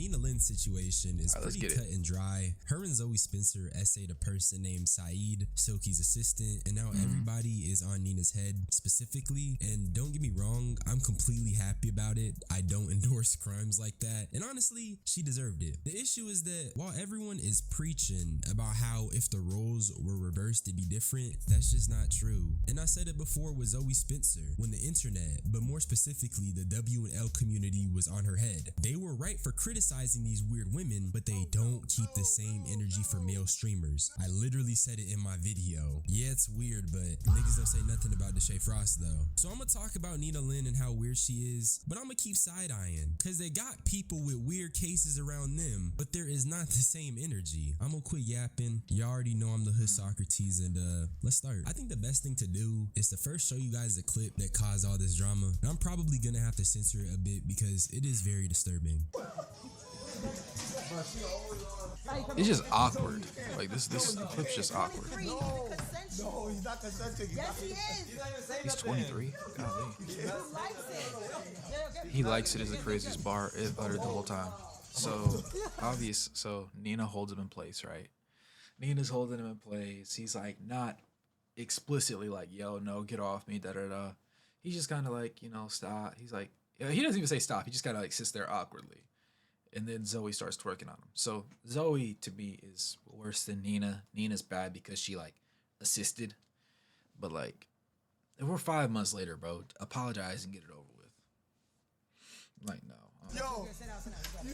Nina Lynn's situation is All right, pretty cut and dry. Her and Zoe Spencer essayed a person named Saeed, Silky's assistant, and now everybody is on Nina's head specifically. And don't get me wrong, I'm completely happy about it. I don't endorse crimes like that. And honestly, she deserved it. The issue is that while everyone is preaching about how if the roles were reversed, it'd be different, that's just not true. And I said it before with Zoe Spencer, when the internet, but more specifically the W&L community, was on her head. They were right for criticizing these weird women, but they don't keep the same energy for male streamers. I literally said it in my video. Yeah, it's weird, but niggas don't say nothing about Deshae Frost though. So I'm gonna talk about Nina Lynn and how weird she is, but I'm gonna keep side-eyeing, cause they got people with weird cases around them, but there is not the same energy. I'm gonna quit yapping. You already know I'm the hood Socrates, and let's start. I think the best thing to do is to first show you guys the clip that caused all this drama. And I'm probably gonna have to censor it a bit because it is very disturbing. It's just awkward. Like this clip's just awkward. No, he's not consenting. Yes, he is. He's 23. Golly. He likes it. He likes it is the craziest bar it uttered the whole time. So obvious. So Nina holds him in place, right? Nina's holding him in place. He's like not explicitly like, yo, no, get off me, da da da. He's just kind of like, you know, stop. He's like, he doesn't even say stop. He just kind of like sits there awkwardly. And then Zoe starts twerking on him. So Zoe to me is worse than Nina. Nina's bad because she like assisted. But like, if we're 5 months later, bro, apologize and get it over with. Like, no. Yo, you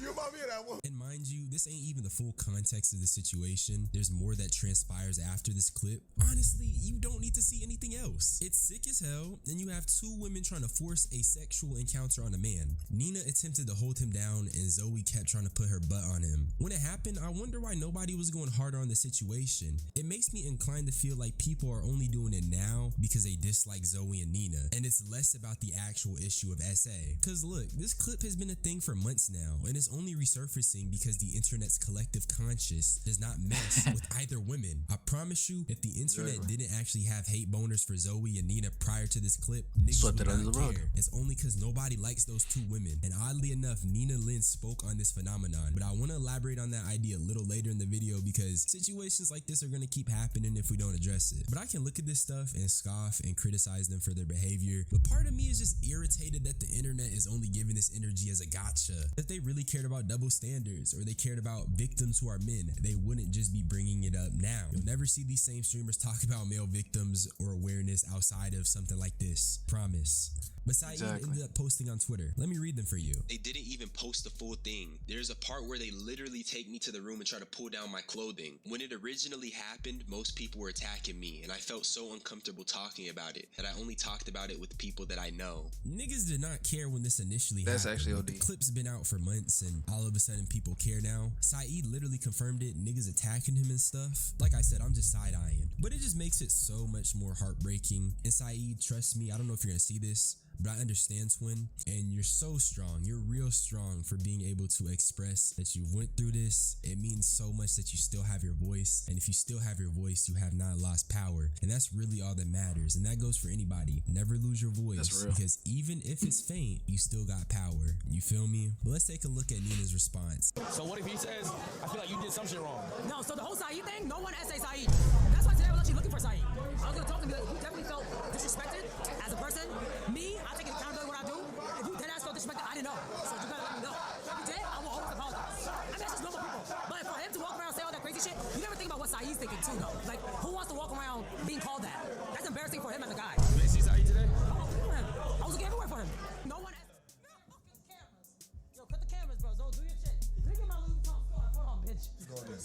remind me of that one. And mind you, this ain't even the full context of the situation. There's more that transpires after this clip. Honestly, you don't need to see anything else. It's sick as hell, and you have two women trying to force a sexual encounter on a man. Nina attempted to hold him down, and Zoe kept trying to put her butt on him. When it happened, I wonder why nobody was going harder on the situation. It makes me inclined to feel like people are only doing it now because they dislike Zoe and Nina, and it's less about the actual issue of SA. Cause look, this clip has been a thing for months now, and it's only resurfacing because the internet's collective conscious does not mess with either women. I promise you, if the internet didn't actually have hate boners for Zoe and Nina prior to this clip, niggas Swept would it under not the rug. care. It's only cause nobody likes those two women. And oddly enough, Nina Lynn spoke on this phenomenon, but I want to elaborate on that idea a little later in the video because situations like this are going to keep happening if we don't address it. But I can look at this stuff and scoff and criticize them for their behavior, but part of me is just irritated that the internet is only giving this energy as a gotcha. If they really cared about double standards or they cared about victims who are men, they wouldn't just be bringing it up now. You'll never see these same streamers talk about male victims or awareness outside of something like this. Promise. But Saeed ended up posting on Twitter. Let me read them for you. They didn't even post the full thing. There's a part where they literally take me to the room and try to pull down my clothing. When it originally happened, most people were attacking me, and I felt so uncomfortable talking about it that I only talked about it with people that I know. Niggas did not care when this initially happened. That's actually OD. The clip's been out for months, and all of a sudden people care now. Saeed literally confirmed it, niggas attacking him and stuff. Like I said, I'm just side-eyeing. But it just makes it so much more heartbreaking. And Saeed, trust me, I don't know if you're gonna see this, but I understand, twin, and you're so strong. You're real strong for being able to express that you went through this. It means so much that you still have your voice, and if you still have your voice, you have not lost power, and that's really all that matters. And that goes for anybody. Never lose your voice, because even if it's faint, you still got power. You feel me? But let's take a look at Nina's response. So what if he says, I feel like you did some shit wrong? No, so the whole Saeed thing, no one essay Saeed. That's why today I was actually looking for Saeed. I was gonna talk to him, you definitely felt disrespected as a person. Me, I take accountability what I do. If you dead ass felt disrespected, I didn't know. So you gotta let me know. If you did, I will always apologize. I mean, that's just normal people. But for him to walk around and say all that crazy shit, you never think about what Saeed's thinking too, though. Like, who wants to walk around being called that? That's embarrassing for him as a guy. You didn't see Saeed today? I was looking everywhere for him. No one. Fucking cameras. Yo, cut the cameras, bro. Zo, do your shit. Look at my Louis Vuitton store. Hold on, bitch. Go there.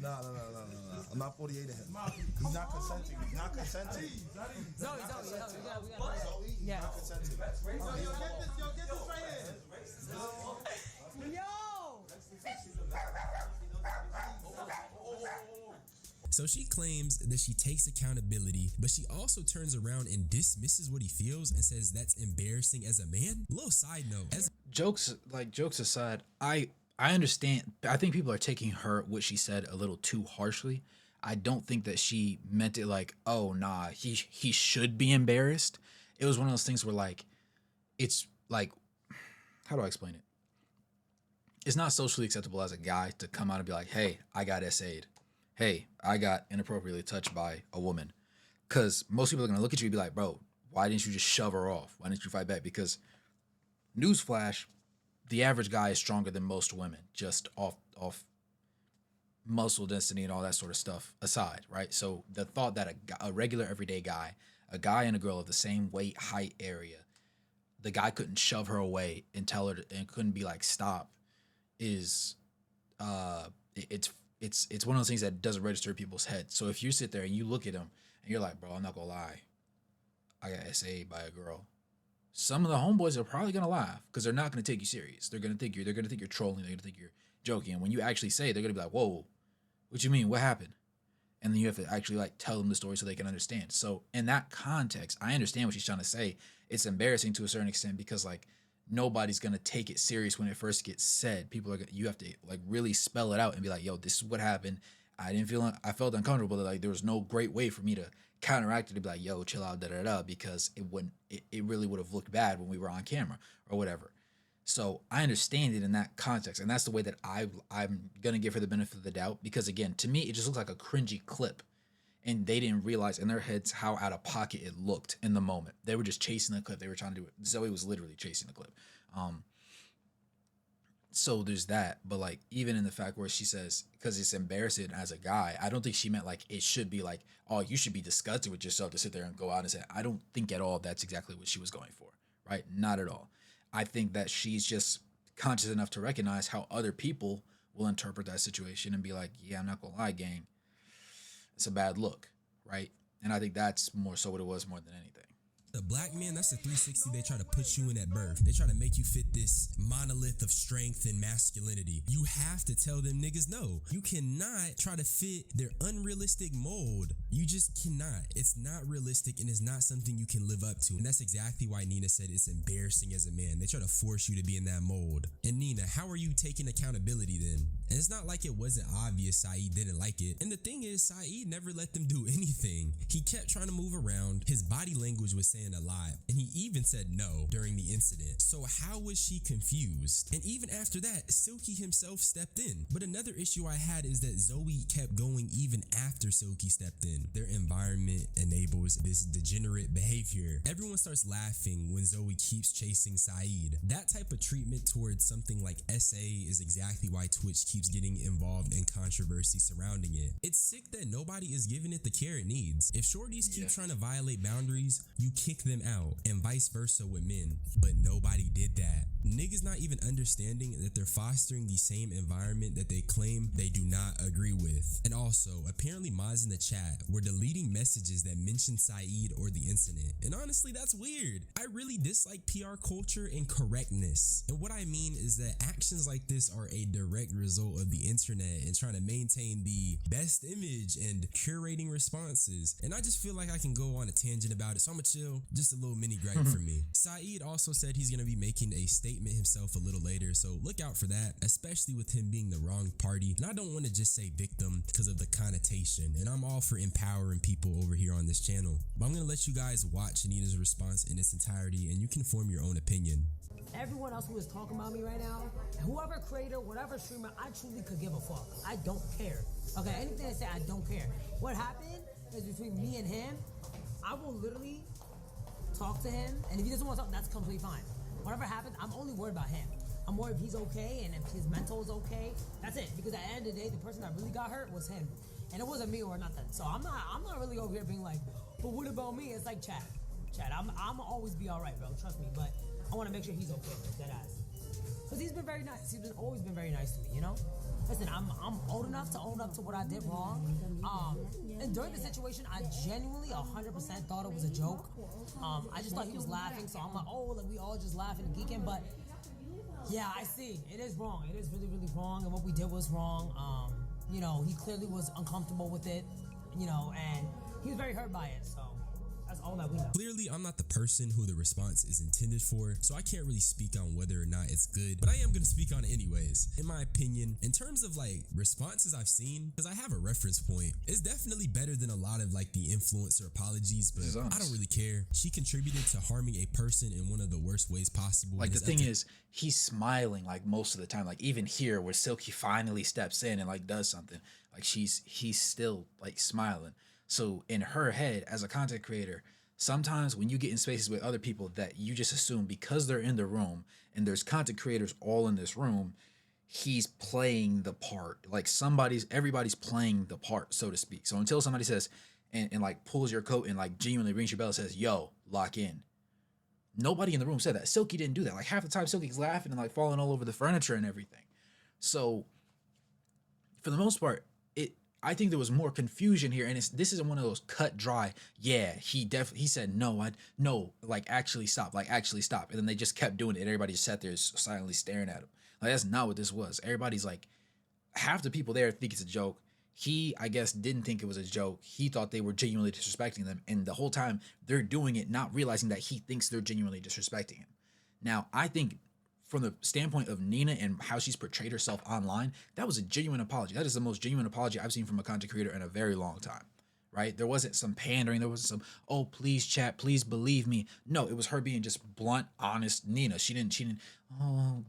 No. I'm not 48 of him. He's not consenting. He's not consenting. Zoe, we got Yeah. Not consenting. Yo, get this right here. So she claims that she takes accountability, but she also turns around and dismisses what he feels and says that's embarrassing as a man. Little side note. Jokes aside, I understand. I think people are taking what she said a little too harshly. I don't think that she meant it like, oh nah, he should be embarrassed. It was one of those things where like, it's like, how do I explain it? it's not socially acceptable as a guy to come out and be like, hey, I got SA'd. Hey, I got inappropriately touched by a woman. Because most people are going to look at you and be like, bro, why didn't you just shove her off? Why didn't you fight back? Because, newsflash, the average guy is stronger than most women, just off muscle density and all that sort of stuff aside, right? So the thought that a regular everyday guy, a guy and a girl of the same weight, height area, the guy couldn't shove her away and tell her and couldn't be like, stop, is it's one of those things that doesn't register in people's heads. So if you sit there and you look at him and you're like, bro, I'm not gonna lie, I got SA'd by a girl, some of the homeboys are probably gonna laugh because they're not gonna take you serious. They're gonna think you're trolling. They're gonna think you're joking. And when you actually say it, they're gonna be like, whoa, what you mean? What happened? And then you have to actually like tell them the story so they can understand. So in that context, I understand what she's trying to say. It's embarrassing to a certain extent because like nobody's gonna take it serious when it first gets said. You have to like really spell it out and be like, yo, this is what happened. I felt uncomfortable. Like there was no great way for me to counteract it to be like, yo, chill out, because it really would have looked bad when we were on camera or whatever. So I understand it in that context, and that's the way that I'm gonna give her the benefit of the doubt, because again, to me, it just looks like a cringy clip, and they didn't realize in their heads how out of pocket it looked in the moment. They were just chasing the clip. They were trying to do it. Zoe was literally chasing the clip. So there's that, but like even in the fact where she says, because it's embarrassing as a guy, I don't think she meant like it should be like, oh, you should be disgusted with yourself to sit there and go out and say, I don't think at all that's exactly what she was going for, right? Not at all. I think that she's just conscious enough to recognize how other people will interpret that situation and be like, yeah, I'm not gonna lie, gang, it's a bad look, right? And I think that's more so what it was more than anything. The black man, that's the 360 they try to put you in at birth. They try to make you fit this monolith of strength and masculinity. You have to tell them niggas no. You cannot try to fit their unrealistic mold. You just cannot. It's not realistic and it's not something you can live up to. And that's exactly why Nina said it's embarrassing as a man. They try to force you to be in that mold. And Nina, how are you taking accountability then? And it's not like it wasn't obvious Saeed didn't like it. And the thing is, Saeed never let them do anything. He kept trying to move around. His body language was saying a lot, and he even said no during the incident. So how was she confused? And even after that, Silky himself stepped in. But another issue I had is that Zoe kept going even after Silky stepped in. Their environment enables this degenerate behavior. Everyone starts laughing when Zoe keeps chasing Saeed. That type of treatment towards something like SA is exactly why Twitch keeps getting involved in controversy surrounding it. It's sick that nobody is giving it the care it needs. If shorties keep trying to violate boundaries, you kick them out, and vice versa with men. But nobody did that. Niggas not even understanding that they're fostering the same environment that they claim they do not agree with. And also, apparently mods in the chat were deleting messages that mentioned Saeed or the incident. And honestly, that's weird. I really dislike PR culture and correctness. And what I mean is that actions like this are a direct result of the internet and trying to maintain the best image and curating responses. And I just feel like I can go on a tangent about it, so I'm gonna chill. Just a little mini gripe for me. Saeed also said he's gonna be making a statement himself a little later, so look out for that, especially with him being the wrong party. And I don't want to just say victim because of the connotation, and I'm all for empowering people over here on this channel, but I'm gonna let you guys watch Anita's response in its entirety and you can form your own opinion. Everyone else who is talking about me right now, whoever creator, whatever streamer, I truly could give a fuck. I don't care. Okay, anything they say, I don't care. What happened is between me and him. I will literally talk to him, and if he doesn't want to talk, that's completely fine. Whatever happens, I'm only worried about him. I'm worried if he's okay and if his mental is okay. That's it. Because at the end of the day, the person that really got hurt was him, and it wasn't me or nothing. So I'm not really over here being like, but what about me? It's like Chad. I'm always be all right, bro. Trust me. But I want to make sure he's okay with that ass. Because he's been very nice. He's always been very nice to me, you know? Listen, I'm old enough to own up to what I did wrong. And during the situation, I genuinely 100% thought it was a joke. I just thought he was laughing, so I'm like, oh, like we all just laughing and geeking. But yeah, I see. It is wrong. It is really, really wrong. And what we did was wrong. You know, he clearly was uncomfortable with it, you know, and he was very hurt by it. So That's all that we know. Clearly, I'm not the person who the response is intended for, so I can't really speak on whether or not it's good, but I am gonna speak on it anyways. In my opinion, in terms of like responses I've seen, because I have a reference point, it's definitely better than a lot of like the influencer apologies, but I don't really care. She contributed to harming a person in one of the worst ways possible. Like the thing is, he's smiling like most of the time. Like even here where Silky finally steps in and like does something, like he's still like smiling. So in her head as a content creator, sometimes when you get in spaces with other people that you just assume because they're in the room and there's content creators all in this room, he's playing the part. Like everybody's playing the part, so to speak. So until somebody says and like pulls your coat and like genuinely rings your bell and says, yo, lock in. Nobody in the room said that. Silky didn't do that. Like half the time Silky's laughing and like falling all over the furniture and everything. So for the most part, I think there was more confusion here, and this isn't one of those cut dry. Yeah, he said no, like actually stop, and then they just kept doing it. And everybody just sat there silently staring at him. Like that's not what this was. Everybody's like, half the people there think it's a joke. He, I guess, didn't think it was a joke. He thought they were genuinely disrespecting them, and the whole time they're doing it, not realizing that he thinks they're genuinely disrespecting him. Now, I think from the standpoint of Nina and how she's portrayed herself online, that was a genuine apology. That is the most genuine apology I've seen from a content creator in a very long time, right? There wasn't some pandering. There wasn't some, oh, please chat, please believe me. No, it was her being just blunt, honest Nina. She didn't,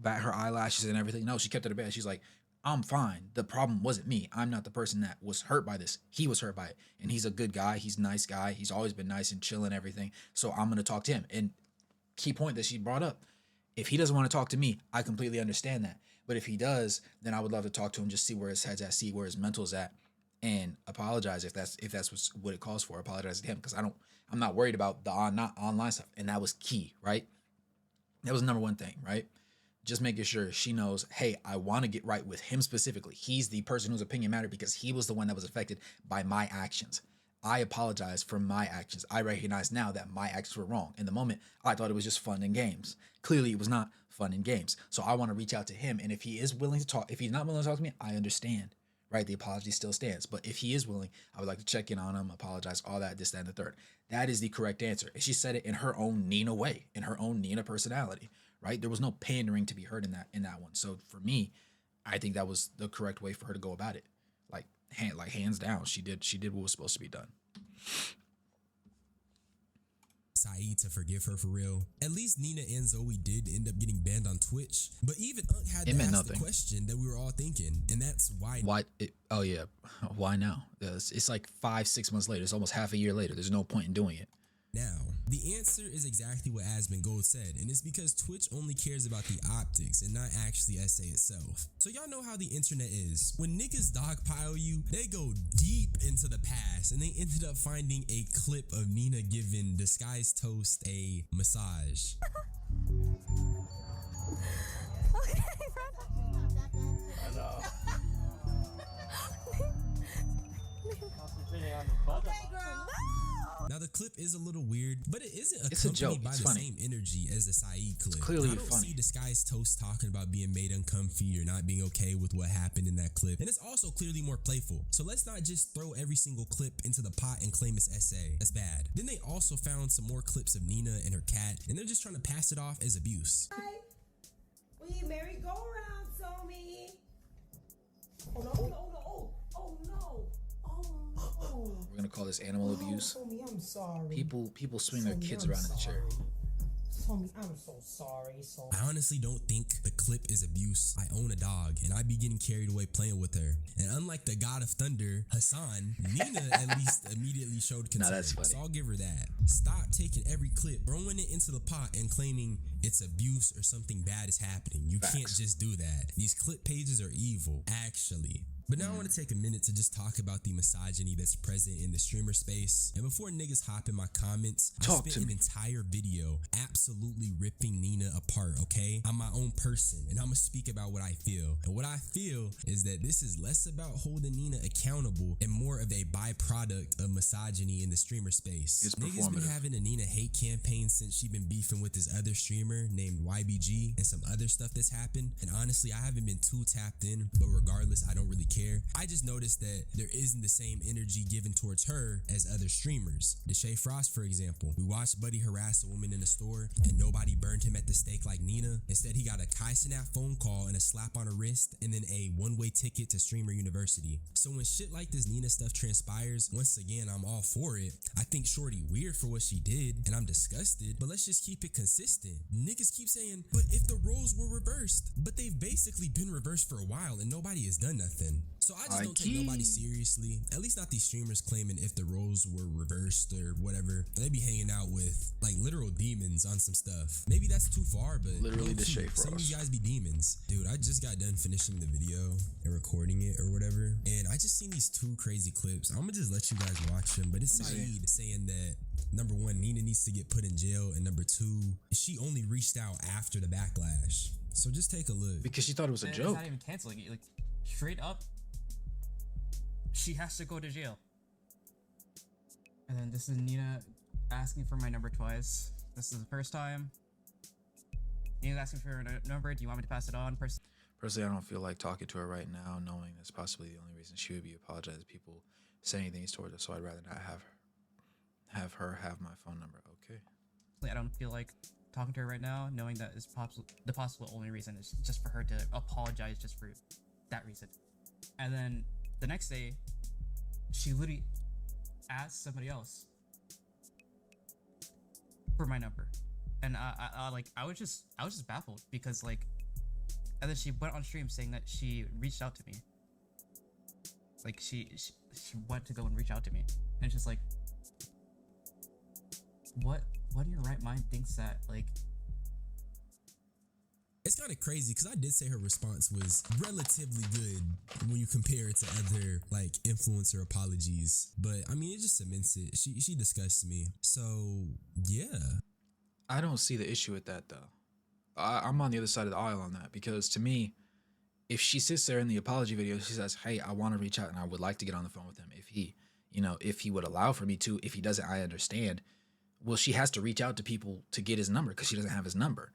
bat her eyelashes and everything. No, she kept it to bed. She's like, I'm fine. The problem wasn't me. I'm not the person that was hurt by this. He was hurt by it. And he's a good guy. He's a nice guy. He's always been nice and chill and everything. So I'm going to talk to him. And key point that she brought up, if he doesn't want to talk to me, I completely understand that. But if he does, then I would love to talk to him, just see where his head's at, see where his mental's at, and apologize if that's what it calls for. Apologize to him, because I'm not worried about the online stuff. And that was key, right? That was number one thing, right? Just making sure she knows, hey, I want to get right with him specifically. He's the person whose opinion mattered because he was the one that was affected by my actions. I apologize for my actions. I recognize now that my actions were wrong. In the moment, I thought it was just fun and games. Clearly, it was not fun and games. So I want to reach out to him. And if he is willing to talk, if he's not willing to talk to me, I understand, right? The apology still stands. But if he is willing, I would like to check in on him, apologize, all that, this, that, and the third. That is the correct answer. And she said it in her own Nina way, in her own Nina personality, right? There was no pandering to be heard in that one. So for me, I think that was the correct way for her to go about it. Hands down, she did what was supposed to be done. Saeed to forgive her for real. At least Nina and Zoe did end up getting banned on Twitch, but even Unk had to ask the question that we were all thinking, and that's why. Why now? It's like 5-6 months later. It's almost half a year later. There's no point in doing it. Now, the answer is exactly what Asmon Gold said, and it's because Twitch only cares about the optics and not actually essay itself. So y'all know how the internet is. When niggas dogpile you, they go deep into the past, and they ended up finding a clip of Nina giving Disguised Toast a massage. Now the clip is a little weird, but it isn't accompanied by the same energy as the Saeed clip. It's clearly I don't funny. see Disguised Toast talking about being made uncomfy or not being okay with what happened in that clip. And it's also clearly more playful. So let's not just throw every single clip into the pot and claim it's essay. That's bad. Then they also found some more clips of Nina and her cat, and they're just trying to pass it off as abuse. We merry-go-round, so me. Oh no, oh no, oh no, oh no. We're gonna call this animal abuse. Somi, I'm sorry. People swing their kids around in the chair. Somi, I'm so sorry. I honestly don't think the clip is abuse. I own a dog, and I be getting carried away playing with her. And unlike the God of Thunder, Hassan, Nina at least immediately showed concern. That's funny. So I'll give her that. Stop taking every clip, throwing it into the pot, and claiming it's abuse or something bad is happening. You can't just do that. These clip pages are evil, actually. But now I want to take a minute to just talk about the misogyny that's present in the streamer space. And before niggas hop in my comments, I spent an entire video absolutely ripping Nina apart, okay? I'm my own person, and I'm gonna speak about what I feel. And what I feel is that this is less about holding Nina accountable and more of a byproduct of misogyny in the streamer space. It's Niggas performative. having a Nina hate campaign since she been beefing with this other streamer named YBG and some other stuff that's happened. And honestly, I haven't been too tapped in, but regardless, I don't really care. I just noticed that there isn't the same energy given towards her as other streamers. Deshae Frost, for example, we watched Buddy harass a woman in a store and nobody burned him at the stake like Nina. Instead, he got a Kai Cenat phone call and a slap on her wrist and then a one-way ticket to Streamer University. So when shit like this Nina stuff transpires, once again, I'm all for it. I think Shorty weird for what she did and I'm disgusted, but let's just keep it consistent. Niggas keep saying, but if the roles were reversed, but they've basically been reversed for a while and nobody has done nothing. So I just don't take nobody seriously. At least not these streamers claiming if the roles were reversed or whatever. They be hanging out with like literal demons on some stuff. Maybe that's too far, but Literally the low-key, Deshae some of Frost. these guys be demons. Dude, I just got done finishing the video and recording it or whatever. And I just seen these two crazy clips. I'm gonna just let you guys watch them. But it's Saeed saying that number one, Nina needs to get put in jail, and number two, she only reached out after the backlash. So just take a look. Because she thought it was a It's joke. not even canceling it. Like, straight up, she has to go to jail. And then this is Nina asking for my number twice. This is the first time. Nina's asking for a number. Do you want me to pass it on? Personally, I don't feel like talking to her right now, knowing that's possibly the only reason she would be apologizing to people saying things towards her. So I'd rather not have her have my phone number. Okay. I don't feel like talking to her right now, knowing that is the possible only reason is just for her to apologize just for that reason. And then the next day, she literally asked somebody else for my number, and I was just baffled because like, and then she went on stream saying that she reached out to me, like she went to go and reach out to me, and it's just like, what in your right mind thinks that like. It's kind of crazy because I did say her response was relatively good when you compare it to other like influencer apologies, but I mean it just cements it. She disgusts me. So yeah, I don't see the issue with that though. I'm on the other side of the aisle on that, because to me, if she sits there in the apology video, she says, "Hey, I want to reach out and I would like to get on the phone with him. If he would allow for me to. If he doesn't, I understand." Well, she has to reach out to people to get his number because she doesn't have his number.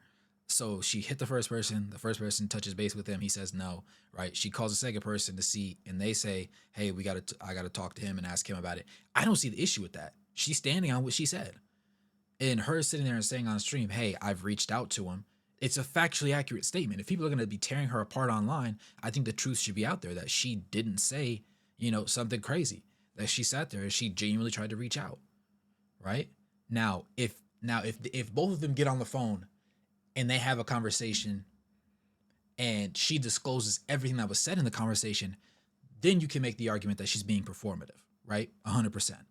So she hit the first person touches base with him. He says no, right? She calls the second person to see, and they say, "Hey, I got to talk to him and ask him about it." I don't see the issue with that. She's standing on what she said. And her sitting there and saying on stream, "Hey, I've reached out to him." It's a factually accurate statement. If people are going to be tearing her apart online, I think the truth should be out there that she didn't say, something crazy. That she sat there and she genuinely tried to reach out, right? Now, if both of them get on the phone and they have a conversation and she discloses everything that was said in the conversation, then you can make the argument that she's being performative, right? 100%.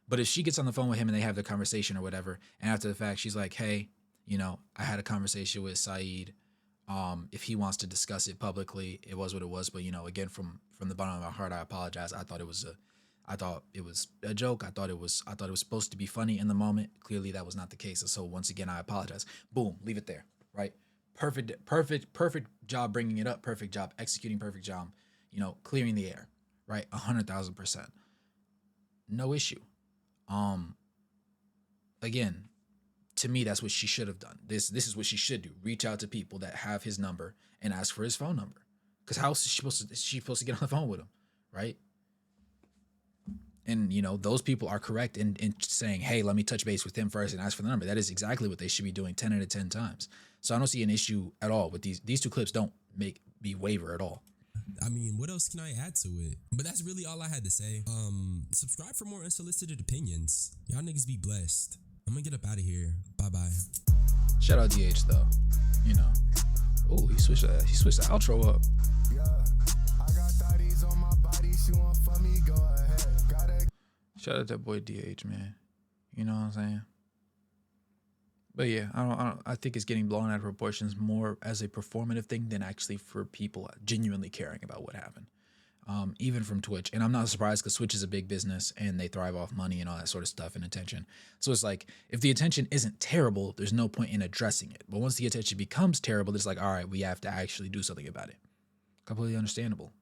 But if she gets on the phone with him and they have the conversation or whatever, and after the fact, she's like, "Hey, I had a conversation with Saeed. If he wants to discuss it publicly, it was what it was. But, again, from the bottom of my heart, I apologize. I thought it was a joke. I thought it was supposed to be funny in the moment. Clearly that was not the case. And so once again, I apologize." Boom, leave it there, right? Perfect job bringing it up. Perfect job executing. Perfect job, clearing the air, right? 100,000%. No issue. Again, to me, that's what she should have done. This is what she should do. Reach out to people that have his number and ask for his phone number. Because how is she supposed to get on the phone with him, right? And, those people are correct in saying, "Hey, let me touch base with him first and ask for the number." That is exactly what they should be doing 10 out of 10 times. So I don't see an issue at all with these two clips. Don't make me waver at all. I mean, what else can I add to it? But that's really all I had to say. Subscribe for more unsolicited opinions. Y'all niggas be blessed. I'm gonna get up out of here. Bye-bye. Shout out DH though. Oh, he switched the outro up. Yeah, I got thotties on my body. She want for me, go ahead. Shout out that boy DH, man. You know what I'm saying? But yeah, I think it's getting blown out of proportions more as a performative thing than actually for people genuinely caring about what happened. Even from Twitch. And I'm not surprised because Twitch is a big business and they thrive off money and all that sort of stuff and attention. So it's like, if the attention isn't terrible, there's no point in addressing it. But once the attention becomes terrible, it's like, all right, we have to actually do something about it. Completely understandable.